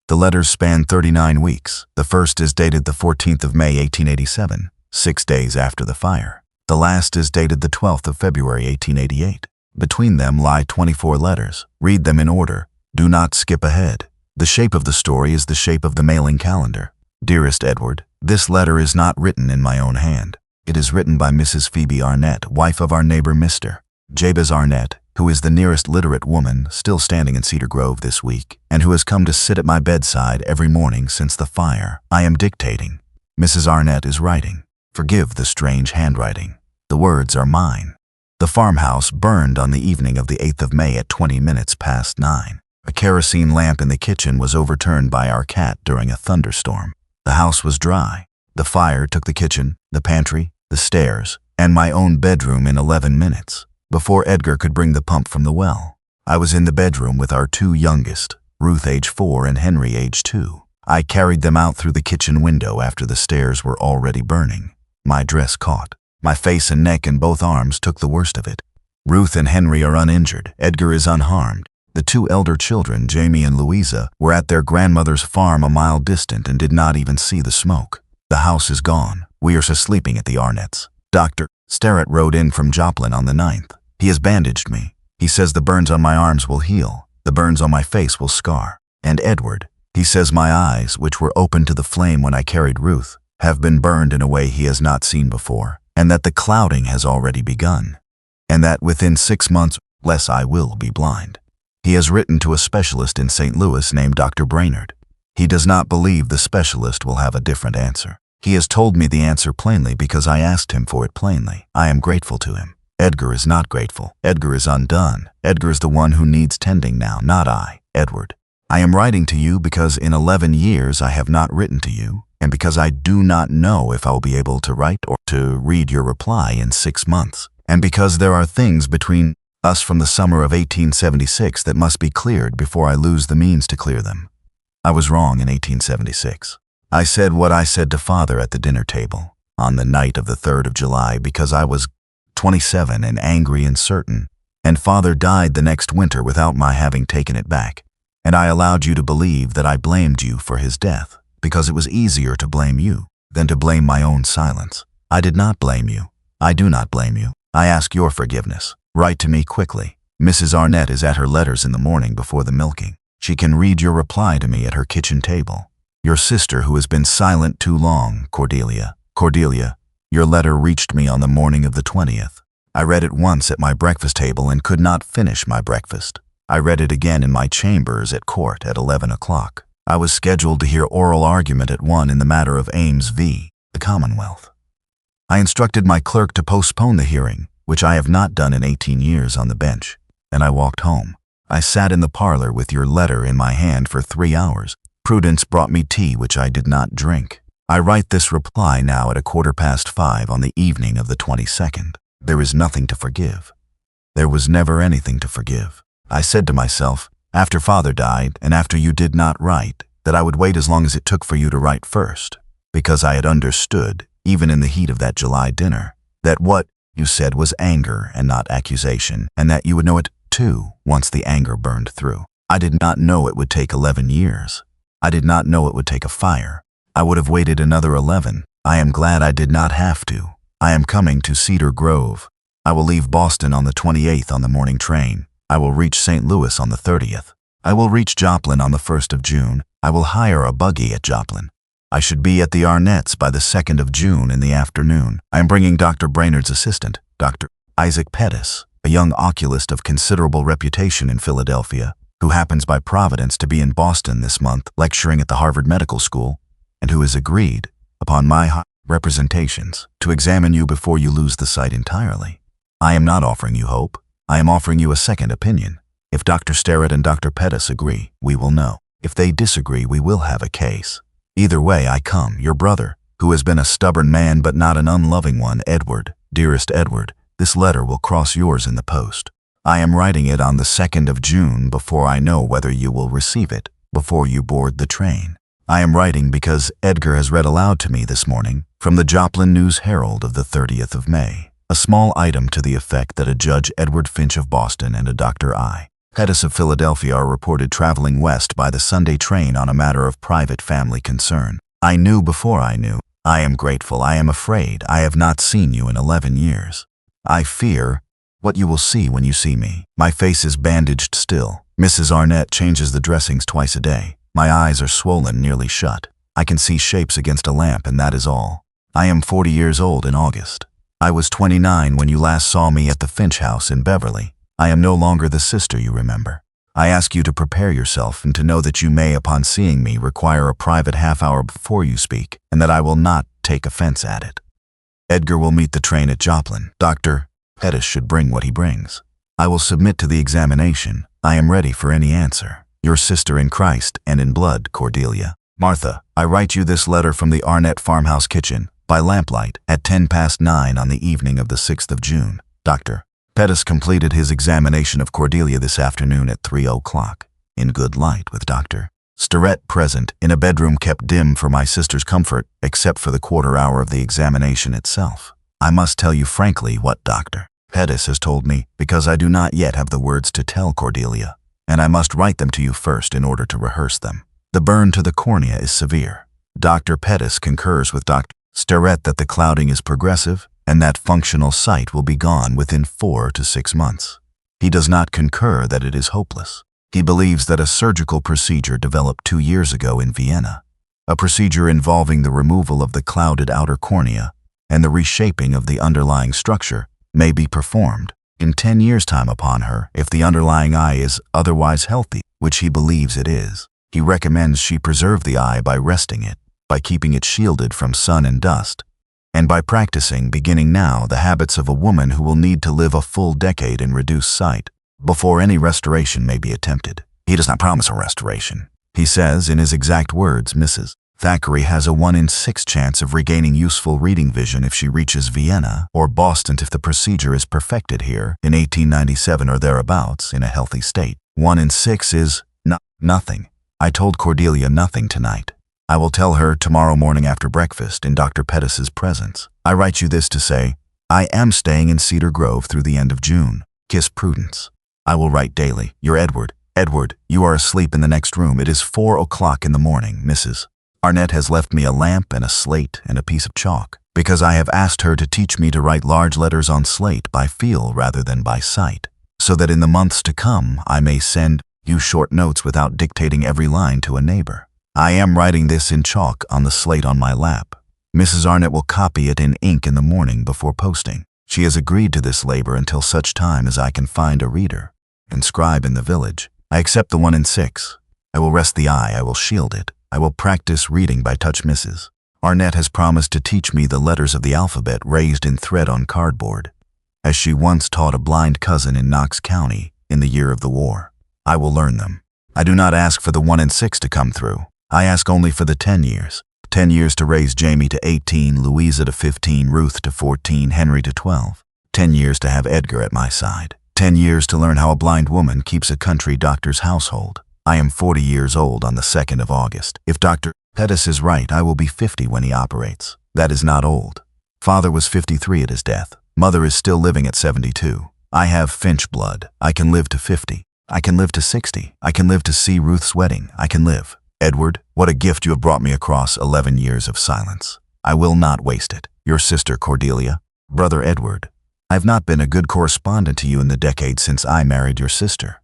The letters span 39 weeks. The first is dated the 14th of May, 1887, 6 days after the fire. The last is dated the 12th of February, 1888. Between them lie 24 letters. Read them in order. Do not skip ahead. The shape of the story is the shape of the mailing calendar. Dearest Edward, this letter is not written in my own hand. It is written by Mrs. Phoebe Arnett, wife of our neighbor Mr. Jabez Arnett, who is the nearest literate woman still standing in Cedar Grove this week, and who has come to sit at my bedside every morning since the fire. I am dictating. Mrs. Arnett is writing. Forgive the strange handwriting. The words are mine. The farmhouse burned on the evening of the 8th of May at 20 minutes past 9. A kerosene lamp in the kitchen was overturned by our cat during a thunderstorm. The house was dry. The fire took the kitchen, the pantry, the stairs, and my own bedroom in 11 minutes. Before Edgar could bring the pump from the well, I was in the bedroom with our two youngest, Ruth age 4 and Henry age 2. I carried them out through the kitchen window after the stairs were already burning. My dress caught. My face and neck and both arms took the worst of it. Ruth and Henry are uninjured. Edgar is unharmed. The two elder children, Jamie and Louisa, were at their grandmother's farm a mile distant and did not even see the smoke. The house is gone. We are sleeping at the Arnetts. Dr. Sterrett rode in from Joplin on the 9th. He has bandaged me. He says the burns on my arms will heal. The burns on my face will scar. And Edward, he says my eyes, which were open to the flame when I carried Ruth, have been burned in a way he has not seen before, and that the clouding has already begun, and that within 6 months less I will be blind. He has written to a specialist in St. Louis named Dr. Brainerd. He does not believe the specialist will have a different answer. He has told me the answer plainly because I asked him for it plainly. I am grateful to him. Edgar is not grateful. Edgar is undone. Edgar is the one who needs tending now, not I, Edward. I am writing to you because in 11 years I have not written to you, and because I do not know if I will be able to write or to read your reply in 6 months, and because there are things between us from the summer of 1876 that must be cleared before I lose the means to clear them. I was wrong in 1876. I said what I said to Father at the dinner table on the night of the 3rd of July because I was 27 and angry and certain, and Father died the next winter without my having taken it back, and I allowed you to believe that I blamed you for his death because it was easier to blame you than to blame my own silence. I did not blame you. I do not blame you. I ask your forgiveness. Write to me quickly. Mrs. Arnett is at her letters in the morning before the milking. She can read your reply to me at her kitchen table. Your sister who has been silent too long, Cordelia. Cordelia, your letter reached me on the morning of the 20th. I read it once at my breakfast table and could not finish my breakfast. I read it again in my chambers at court at 11 o'clock. I was scheduled to hear oral argument at 1 in the matter of Ames v. the Commonwealth. I instructed my clerk to postpone the hearing, which I have not done in 18 years on the bench, and I walked home. I sat in the parlor with your letter in my hand for 3 hours. Prudence brought me tea which I did not drink. I write this reply now at 5:15 on the evening of the 22nd. There is nothing to forgive. There was never anything to forgive. I said to myself, after Father died and after you did not write, that I would wait as long as it took for you to write first, because I had understood, even in the heat of that July dinner, that what you said was anger and not accusation, and that you would know it too once the anger burned through. I did not know it would take 11 years. I did not know it would take a fire. I would have waited another 11. I am glad I did not have to. I am coming to Cedar Grove. I will leave Boston on the 28th on the morning train. I will reach St. Louis on the 30th. I will reach Joplin on the 1st of June. I will hire a buggy at Joplin. I should be at the Arnetts by the 2nd of June in the afternoon. I am bringing Dr. Brainerd's assistant, Dr. Isaac Pettis, a young oculist of considerable reputation in Philadelphia, who happens by providence to be in Boston this month lecturing at the Harvard Medical School, and who has agreed, upon my representations, to examine you before you lose the sight entirely. I am not offering you hope. I am offering you a second opinion. If Dr. Sterrett and Dr. Pettis agree, we will know. If they disagree, we will have a case. Either way, I come, your brother, who has been a stubborn man but not an unloving one, Edward, dearest Edward. This letter will cross yours in the post. I am writing it on the 2nd of June before I know whether you will receive it, before you board the train. I am writing because Edgar has read aloud to me this morning from the Joplin News Herald of the 30th of May, a small item to the effect that a Judge Edward Finch of Boston and a Dr. I. Pettis of Philadelphia are reported traveling west by the Sunday train on a matter of private family concern. I knew before I knew. I am grateful. I am afraid. I have not seen you in 11 years. I fear what you will see when you see me. My face is bandaged still. Mrs. Arnett changes the dressings twice a day. My eyes are swollen, nearly shut. I can see shapes against a lamp, and that is all. I am 40 years old in August. I was 29 when you last saw me at the Finch house in Beverly. I am no longer the sister you remember. I ask you to prepare yourself and to know that you may, upon seeing me, require a private half-hour before you speak, and that I will not take offense at it. Edgar will meet the train at Joplin. Dr. Pettis should bring what he brings. I will submit to the examination. I am ready for any answer. Your sister in Christ and in blood, Cordelia. Martha, I write you this letter from the Arnett farmhouse kitchen, by lamplight, at 9:10 on the evening of the 6th of June. Dr. Pettis completed his examination of Cordelia this afternoon at 3:00, in good light with Dr. Starrett present, in a bedroom kept dim for my sister's comfort, except for the quarter hour of the examination itself. I must tell you frankly what Dr. Pettis has told me, because I do not yet have the words to tell Cordelia, and I must write them to you first in order to rehearse them. The burn to the cornea is severe. Dr. Pettis concurs with Dr. Starrett that the clouding is progressive and that functional sight will be gone within 4 to 6 months. He does not concur that it is hopeless. He believes that a surgical procedure developed 2 years ago in Vienna, a procedure involving the removal of the clouded outer cornea and the reshaping of the underlying structure, may be performed in 10 years' time upon her if the underlying eye is otherwise healthy, which he believes it is. He recommends she preserve the eye by resting it, by keeping it shielded from sun and dust, and by practicing, beginning now, the habits of a woman who will need to live a full decade in reduced sight before any restoration may be attempted. He does not promise a restoration. He says, in his exact words, Mrs. Thackeray has a 1 in 6 chance of regaining useful reading vision if she reaches Vienna or Boston if the procedure is perfected here in 1897 or thereabouts in a healthy state. 1 in 6 is nothing. I told Cordelia nothing tonight. I will tell her tomorrow morning after breakfast in Dr. Pettis's presence. I write you this to say, I am staying in Cedar Grove through the end of June. Kiss Prudence. I will write daily. Your Edward. Edward, you are asleep in the next room. It is 4:00 in the morning. Mrs. Arnett has left me a lamp and a slate and a piece of chalk, because I have asked her to teach me to write large letters on slate by feel rather than by sight, so that in the months to come I may send you short notes without dictating every line to a neighbor. I am writing this in chalk on the slate on my lap. Mrs. Arnett will copy it in ink in the morning before posting. She has agreed to this labor until such time as I can find a reader and scribe in the village. I accept the 1 in 6. I will rest the eye. I will shield it. I will practice reading by touch. Mrs. Arnett has promised to teach me the letters of the alphabet raised in thread on cardboard, as she once taught a blind cousin in Knox County in the year of the war. I will learn them. I do not ask for the 1 in 6 to come through. I ask only for the 10 years. 10 years to raise Jamie to 18, Louisa to 15, Ruth to 14, Henry to 12. 10 years to have Edgar at my side. 10 years to learn how a blind woman keeps a country doctor's household. I am 40 years old on the 2nd of August. If Dr. Pettis is right, I will be 50 when he operates. That is not old. Father was 53 at his death. Mother is still living at 72. I have Finch blood. I can live to 50. I can live to 60. I can live to see Ruth's wedding. I can live. Edward, what a gift you have brought me across 11 years of silence. I will not waste it. Your sister Cordelia. Brother Edward, I have not been a good correspondent to you in the decade since I married your sister.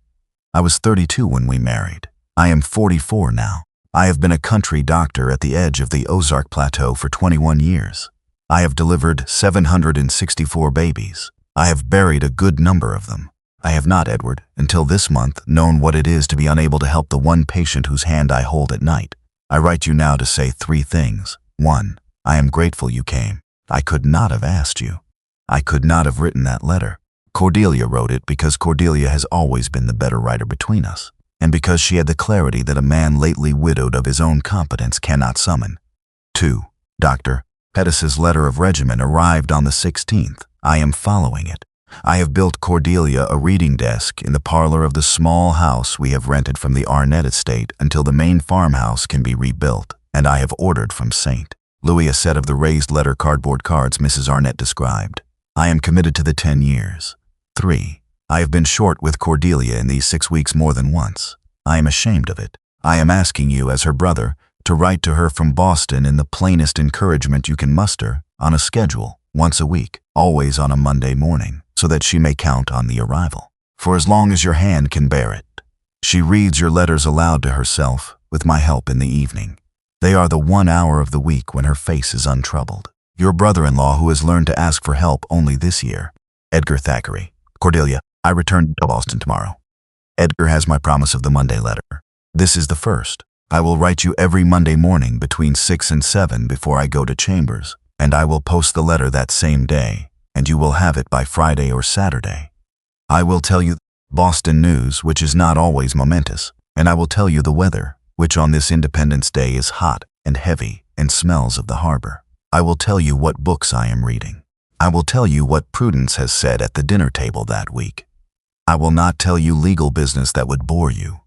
I was 32 when we married. I am 44 now. I have been a country doctor at the edge of the Ozark Plateau for 21 years. I have delivered 764 babies. I have buried a good number of them. I have not, Edward, until this month, known what it is to be unable to help the one patient whose hand I hold at night. I write you now to say 3 things. 1. I am grateful you came. I could not have asked you. I could not have written that letter. Cordelia wrote it because Cordelia has always been the better writer between us, and because she had the clarity that a man lately widowed of his own competence cannot summon. 2. Dr. Pettis's letter of regiment arrived on the 16th. I am following it. I have built Cordelia a reading desk in the parlor of the small house we have rented from the Arnett estate until the main farmhouse can be rebuilt, and I have ordered from St. Louis a set of the raised letter cardboard cards Mrs. Arnett described. I am committed to the 10 years. 3. I have been short with Cordelia in these 6 weeks more than once. I am ashamed of it. I am asking you, as her brother, to write to her from Boston in the plainest encouragement you can muster, on a schedule, once a week, always on a Monday morning, so that she may count on the arrival. For as long as your hand can bear it. She reads your letters aloud to herself, with my help in the evening. They are the 1 hour of the week when her face is untroubled. Your brother-in-law, who has learned to ask for help only this year. Edgar Thackeray. Cordelia, I return to Boston tomorrow. Edgar has my promise of the Monday letter. This is the first. I will write you every Monday morning between 6 and 7 before I go to Chambers, and I will post the letter that same day, and you will have it by Friday or Saturday. I will tell you Boston news, which is not always momentous, and I will tell you the weather, which on this Independence Day is hot and heavy and smells of the harbor. I will tell you what books I am reading. I will tell you what Prudence has said at the dinner table that week. I will not tell you legal business that would bore you.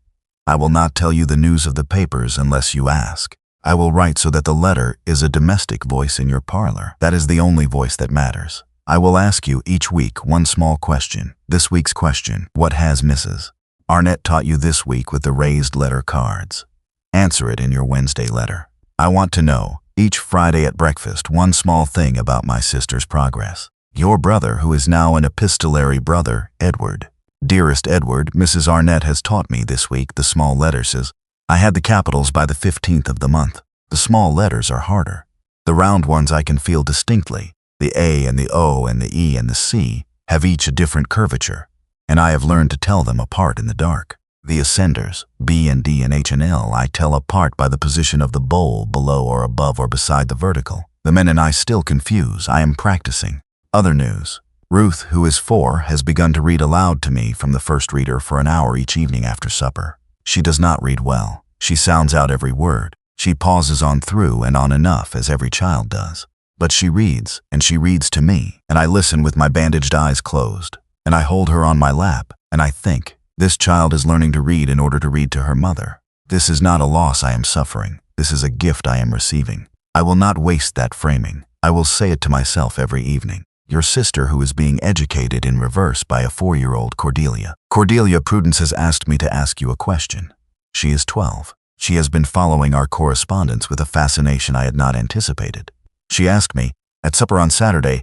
I will not tell you the news of the papers unless you ask. I will write so that the letter is a domestic voice in your parlor. That is the only voice that matters. I will ask you each week one small question. This week's question: what has Mrs. Arnett taught you this week with the raised letter cards? Answer it in your Wednesday letter. I want to know, each Friday at breakfast, one small thing about my sister's progress. Your brother, who is now an epistolary brother, Edward. Dearest Edward, Mrs. Arnett has taught me this week the small letter says. I had the capitals by the 15th of the month. The small letters are harder. The round ones I can feel distinctly. The A and the O and the E and the C have each a different curvature, and I have learned to tell them apart in the dark. The ascenders, B and D and H and L, I tell apart by the position of the bowl below or above or beside the vertical. The men and I still confuse. I am practicing. Other news. Ruth, who is 4, has begun to read aloud to me from the first reader for an hour each evening after supper. She does not read well. She sounds out every word. She pauses on through and on enough, as every child does. But she reads, and she reads to me, and I listen with my bandaged eyes closed, and I hold her on my lap, and I think, this child is learning to read in order to read to her mother. This is not a loss I am suffering. This is a gift I am receiving. I will not waste that framing. I will say it to myself every evening. Your sister, who is being educated in reverse by a 4-year-old Cordelia. Cordelia, Prudence has asked me to ask you a question. She is 12. She has been following our correspondence with a fascination I had not anticipated. She asked me, at supper on Saturday,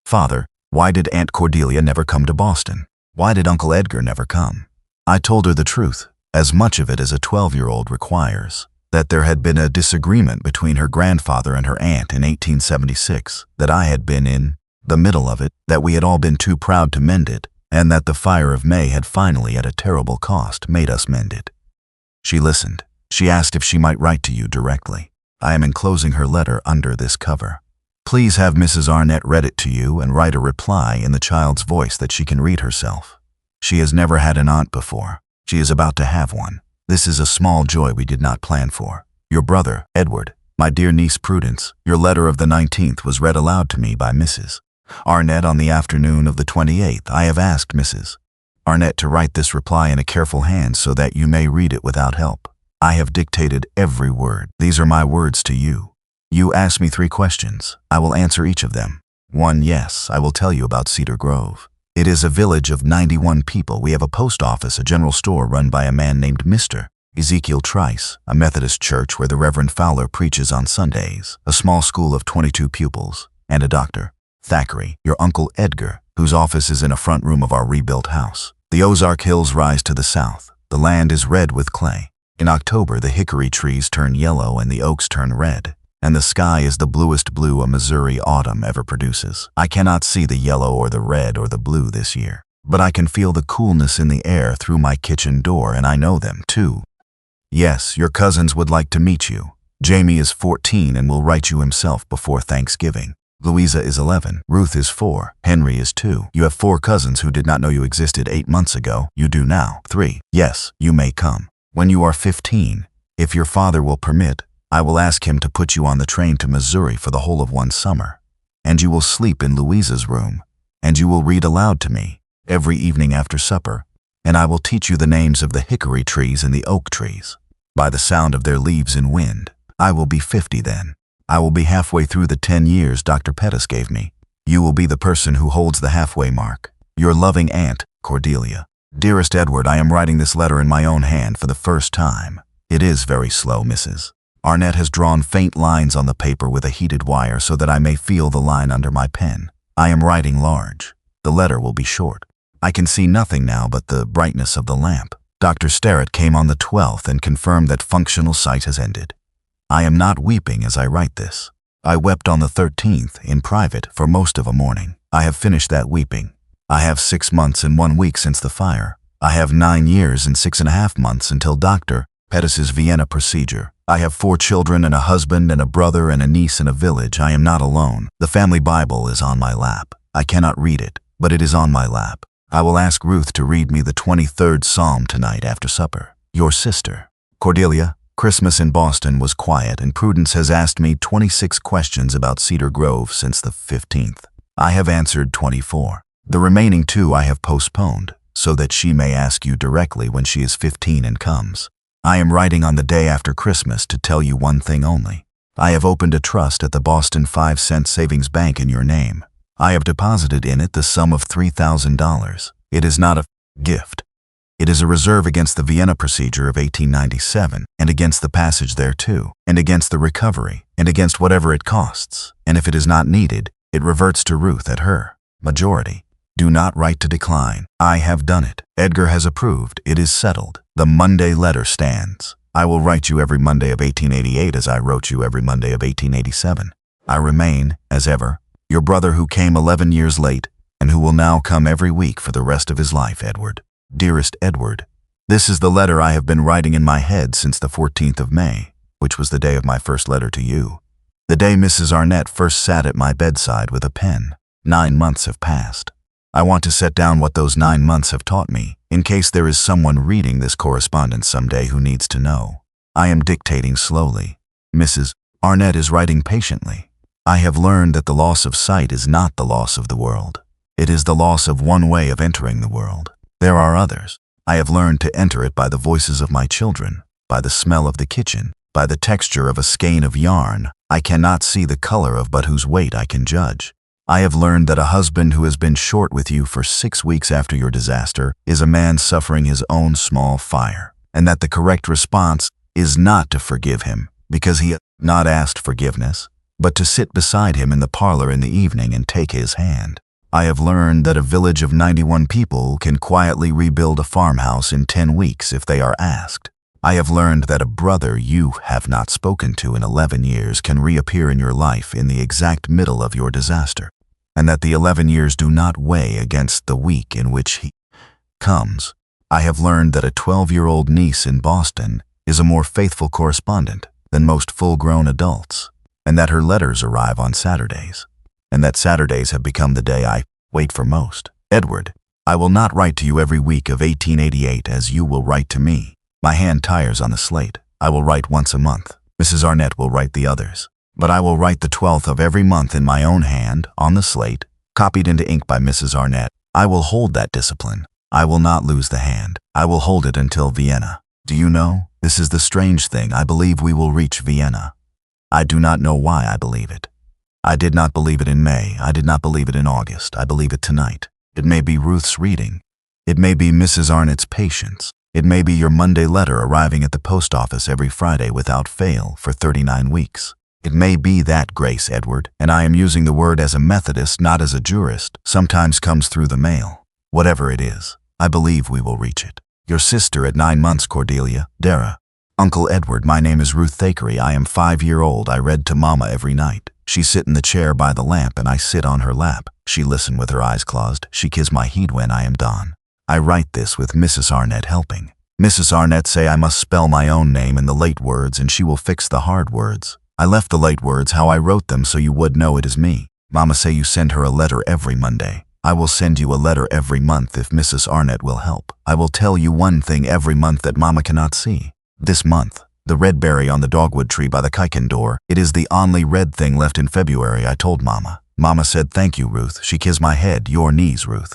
Father, why did Aunt Cordelia never come to Boston? Why did Uncle Edgar never come? I told her the truth, as much of it as a 12-year-old requires, that there had been a disagreement between her grandfather and her aunt in 1876, that I had been in the middle of it, that we had all been too proud to mend it, and that the fire of May had finally, at a terrible cost, made us mend it. She listened. She asked if she might write to you directly. I am enclosing her letter under this cover. Please have Mrs. Arnett read it to you and write a reply in the child's voice that she can read herself. She has never had an aunt before. She is about to have one. This is a small joy we did not plan for. Your brother, Edward, my dear niece Prudence, your letter of the 19th was read aloud to me by Mrs. Arnett on the afternoon of the 28th. I have asked Mrs. Arnett to write this reply in a careful hand so that you may read it without help. I have dictated every word. These are my words to you. You ask me 3 questions. I will answer each of them. 1, yes, I will tell you about Cedar Grove. It is a village of 91 people. We have a post office, a general store run by a man named Mr. Ezekiel Trice, a Methodist church where the Reverend Fowler preaches on Sundays, a small school of 22 pupils, and a doctor, Thackeray, your Uncle Edgar, whose office is in a front room of our rebuilt house. The Ozark Hills rise to the south. The land is red with clay. In October, the hickory trees turn yellow and the oaks turn red, and the sky is the bluest blue a Missouri autumn ever produces. I cannot see the yellow or the red or the blue this year, but I can feel the coolness in the air through my kitchen door, and I know them, too. Yes, your cousins would like to meet you. Jamie is 14 and will write you himself before Thanksgiving. Louisa is 11. Ruth is 4. Henry is 2. You have 4 cousins who did not know you existed 8 months ago. You do now. 3. Yes, you may come. When you are 15, if your father will permit, I will ask him to put you on the train to Missouri for the whole of one summer, and you will sleep in Louisa's room, and you will read aloud to me every evening after supper, and I will teach you the names of the hickory trees and the oak trees, by the sound of their leaves in wind. I will be 50 then. I will be halfway through the 10 years Dr. Pettis gave me. You will be the person who holds the halfway mark. Your loving aunt, Cordelia. Dearest Edward, I am writing this letter in my own hand for the first time. It is very slow, Mrs. Arnett has drawn faint lines on the paper with a heated wire so that I may feel the line under my pen. I am writing large. The letter will be short. I can see nothing now but the brightness of the lamp. Dr. Starrett came on the 12th and confirmed that functional sight has ended. I am not weeping as I write this. I wept on the 13th, in private, for most of a morning. I have finished that weeping. I have 6 months and 1 week since the fire. I have 9 years and 6.5 months until Dr. Pettis's Vienna procedure. I have 4 children and a husband and a brother and a niece in a village. I am not alone. The family Bible is on my lap. I cannot read it, but it is on my lap. I will ask Ruth to read me the 23rd Psalm tonight after supper. Your sister. Cordelia, Christmas in Boston was quiet and Prudence has asked me 26 questions about Cedar Grove since the 15th. I have answered 24. The remaining 2 I have postponed, so that she may ask you directly when she is 15 and comes. I am writing on the day after Christmas to tell you one thing only. I have opened a trust at the Boston 5-cent Savings Bank in your name. I have deposited in it the sum of $3,000. It is not a gift. It is a reserve against the Vienna procedure of 1897, and against the passage thereto, and against the recovery, and against whatever it costs. And if it is not needed, it reverts to Ruth at her majority. Do not write to decline. I have done it. Edgar has approved. It is settled. The Monday letter stands. I will write you every Monday of 1888 as I wrote you every Monday of 1887. I remain, as ever, your brother who came 11 years late, and who will now come every week for the rest of his life, Edward. Dearest Edward, this is the letter I have been writing in my head since the 14th of May, which was the day of my first letter to you. The day Mrs. Arnett first sat at my bedside with a pen. 9 months have passed. I want to set down what those 9 months have taught me, in case there is someone reading this correspondence someday who needs to know. I am dictating slowly. Mrs. Arnett is writing patiently. I have learned that the loss of sight is not the loss of the world. It is the loss of one way of entering the world. There are others. I have learned to enter it by the voices of my children, by the smell of the kitchen, by the texture of a skein of yarn I cannot see the color of but whose weight I can judge. I have learned that a husband who has been short with you for 6 weeks after your disaster is a man suffering his own small fire, and that the correct response is not to forgive him because he has not asked forgiveness, but to sit beside him in the parlor in the evening and take his hand. I have learned that a village of 91 people can quietly rebuild a farmhouse in 10 weeks if they are asked. I have learned that a brother you have not spoken to in 11 years can reappear in your life in the exact middle of your disaster, and that the 11 years do not weigh against the week in which he comes. I have learned that a 12-year-old niece in Boston is a more faithful correspondent than most full-grown adults, and that her letters arrive on Saturdays, and that Saturdays have become the day I wait for most. Edward, I will not write to you every week of 1888 as you will write to me. My hand tires on the slate. I will write once a month. Mrs. Arnett will write the others. But I will write the 12th of every month in my own hand, on the slate, copied into ink by Mrs. Arnett. I will hold that discipline. I will not lose the hand. I will hold it until Vienna. Do you know, this is the strange thing, I believe we will reach Vienna. I do not know why I believe it. I did not believe it in May. I did not believe it in August. I believe it tonight. It may be Ruth's reading. It may be Mrs. Arnett's patience. It may be your Monday letter arriving at the post office every Friday without fail for 39 weeks. It may be that grace, Edward, and I am using the word as a Methodist, not as a jurist, sometimes comes through the mail. Whatever it is, I believe we will reach it. Your sister at 9 months, Cordelia, Dara. Uncle Edward, my name is Ruth Thackeray. I am 5-year-old. I read to Mama every night. She sit in the chair by the lamp and I sit on her lap. She listen with her eyes closed. She kiss my head when I am done. I write this with Mrs. Arnett helping. Mrs. Arnett say I must spell my own name in the late words and she will fix the hard words. I left the late words how I wrote them so you would know it is me. Mama say you send her a letter every Monday. I will send you a letter every month if Mrs. Arnett will help. I will tell you one thing every month that Mama cannot see. This month, the red berry on the dogwood tree by the kitchen door, it is the only red thing left in February, I told Mama. Mama said, thank you, Ruth. She kissed my head, your knees, Ruth.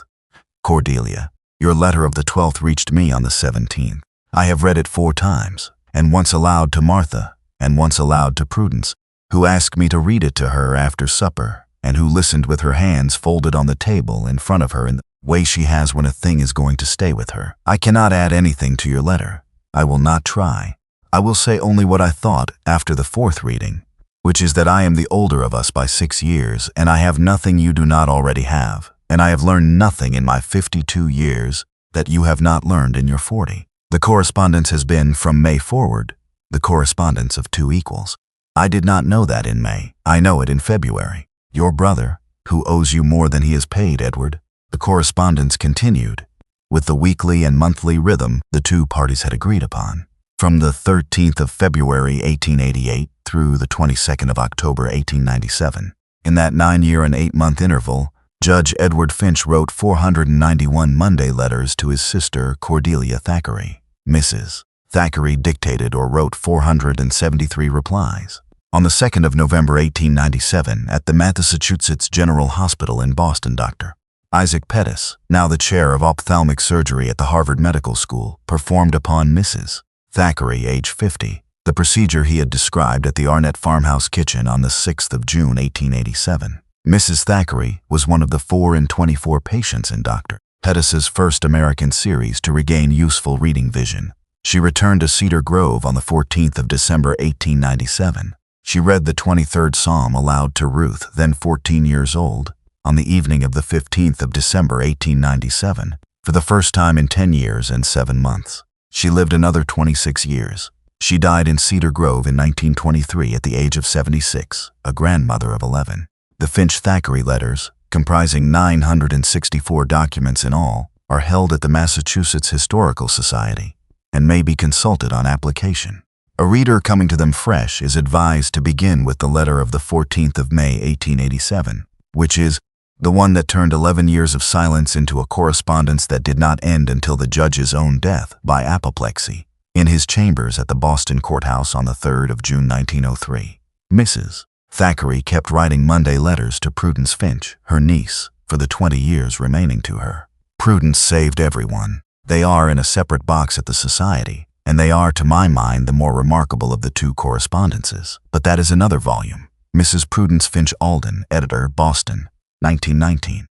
Cordelia, your letter of the 12th reached me on the 17th. I have read it 4 times, and once aloud to Martha, and once aloud to Prudence, who asked me to read it to her after supper, and who listened with her hands folded on the table in front of her in the way she has when a thing is going to stay with her. I cannot add anything to your letter. I will not try. I will say only what I thought after the fourth reading, which is that I am the older of us by 6 years, and I have nothing you do not already have, and I have learned nothing in my 52 years that you have not learned in your 40. The correspondence has been, from May forward, the correspondence of two equals. I did not know that in May. I know it in February. Your brother, who owes you more than he has paid, Edward. The correspondence continued, with the weekly and monthly rhythm the two parties had agreed upon. From the 13th of February 1888 through the 22nd of October 1897. In that 9-year and 8-month interval, Judge Edward Finch wrote 491 Monday letters to his sister Cordelia Thackeray. Mrs. Thackeray dictated or wrote 473 replies. On the 2nd of November 1897, at the Massachusetts General Hospital in Boston, Dr. Isaac Pettis, now the chair of ophthalmic surgery at the Harvard Medical School, performed upon Mrs. Thackeray, age 50, the procedure he had described at the Arnett farmhouse kitchen on the 6th of June 1887. Mrs. Thackeray was one of the 4 in 24 patients in Dr. Pettis's first American series to regain useful reading vision. She returned to Cedar Grove on the 14th of December 1897. She read the 23rd Psalm aloud to Ruth, then 14 years old, on the evening of the 15th of December 1897, for the first time in 10 years and 7 months. She lived another 26 years. She died in Cedar Grove in 1923 at the age of 76, a grandmother of 11. The Finch-Thackeray letters, comprising 964 documents in all, are held at the Massachusetts Historical Society and may be consulted on application. A reader coming to them fresh is advised to begin with the letter of the 14th of May 1887, which is the one that turned 11 years of silence into a correspondence that did not end until the judge's own death by apoplexy in his chambers at the Boston courthouse on the 3rd of June 1903. Mrs. Thackeray kept writing Monday letters to Prudence Finch, her niece, for the 20 years remaining to her. Prudence saved everyone. They are in a separate box at the Society, and they are, to my mind, the more remarkable of the two correspondences. But that is another volume. Mrs. Prudence Finch Alden, editor, Boston, 1919.